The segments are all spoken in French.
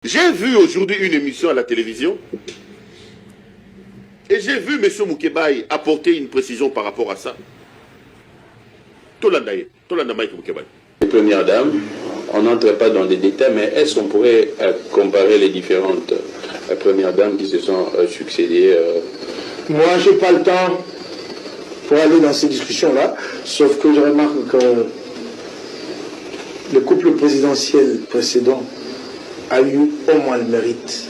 J'ai vu aujourd'hui une émission à la télévision et j'ai vu M. Moukébaye apporter une précision par rapport à ça. Les premières dames, on n'entre pas dans les détails, mais est-ce qu'on pourrait comparer les différentes premières dames qui se sont succédées Moi, je n'ai pas le temps pour aller dans ces discussions-là, sauf que je remarque que le couple présidentiel précédent a eu au moins le mérite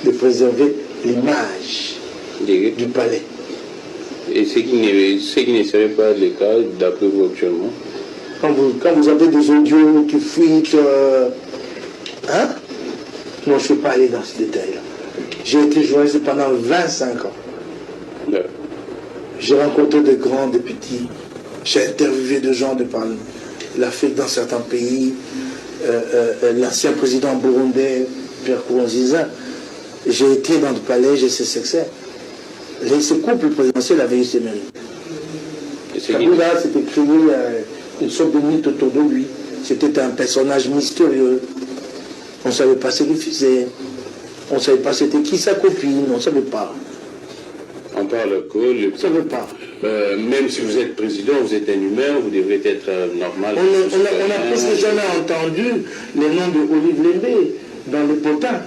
de préserver l'image du palais. Et ce qui ne serait pas le cas d'après vous actuellement? Quand vous avez des audios qui fuitent, hein? Non, je ne vais pas aller dans ce détail-là. J'ai été journaliste pendant 25 ans. Ouais. J'ai rencontré de grands, de petits. J'ai interviewé des gens de par l'Afrique dans certains pays. L'ancien président burundais, Pierre Nkurunziza. J'ai été dans le palais, j'ai ce succès. Ce couple présidentiel avait eu ses mérites. Kabila s'était créé une sorte de mythe autour de lui. C'était un personnage mystérieux. On ne savait pas ce qu'il faisait. On ne savait pas c'était qui sa copine. On ne savait pas. On parle que... On ne savait pas. Même si vous êtes président, vous êtes un humain, vous devrez être normal. On a presque jamais entendu les noms de Olive Lembe dans le potin.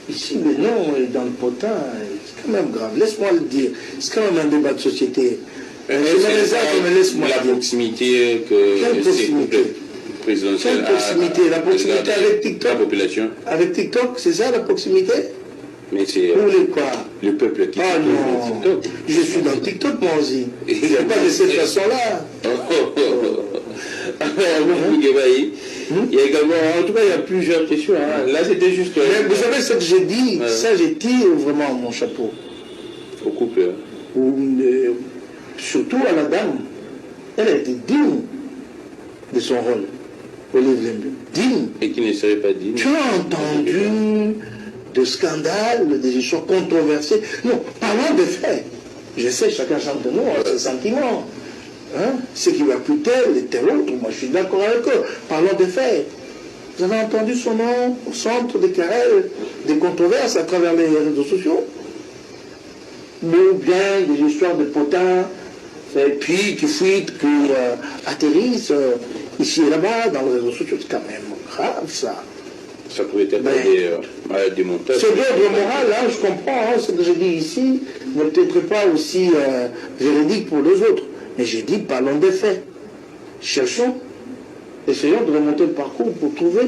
Ici, le nom est dans le potin, c'est quand même grave. Laisse-moi le dire. C'est quand même un débat de société. La proximité que ces couples présidentiels Quelle proximité? La proximité avec TikTok? La population. Avec TikTok, c'est ça la proximité? Mais c'est le peuple qui non. TikTok. Je suis dans TikTok moi aussi. C'est pas de cette façon-là. Il y a également, en tout cas, il y a plusieurs questions. Hein. Là, c'était juste. Mais vous savez ce que j'ai dit, ça, j'ai tiré vraiment mon chapeau. Au couple. Surtout à la dame. Elle a été digne de son rôle. Olive Lembe. Digne. Et qui ne serait pas digne. Tu as entendu de scandales, des histoires controversées. Non, parlons des faits. Je sais, chacun chante de nous, ses sentiments. Hein? Ce qui va plus tel et tel autre, moi je suis d'accord avec eux. Parlons des faits. Vous avez entendu son nom au centre des querelles, des controverses à travers les réseaux sociaux? Ou bien des histoires de potins, puis qui fuitent, qui atterrissent ici et là-bas dans les réseaux sociaux. C'est quand même grave ça. Ça pouvait être des montages. Ce d'ordre moral, là, je comprends, hein, ce que j'ai dit ici n'est peut-être pas aussi véridique pour les autres. Mais j'ai dit, parlons des faits. Cherchons, essayons de remonter le parcours pour trouver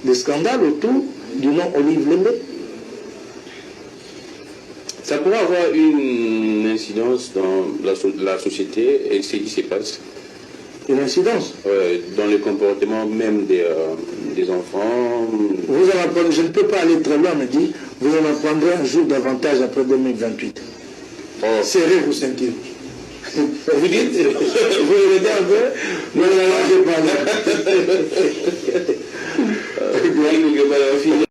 des scandales autour du nom Olive Lembe. Ça pourrait avoir une incidence dans la société et ce qui se passe. Une incidence? Dans le comportement même des enfants. Vous en apprenez, je ne peux pas aller très loin, mais dit, vous en apprendrez un jour davantage après 2028. Serrez vos ceintures. Vous dites, vous regardez un peu, mais là, je parle.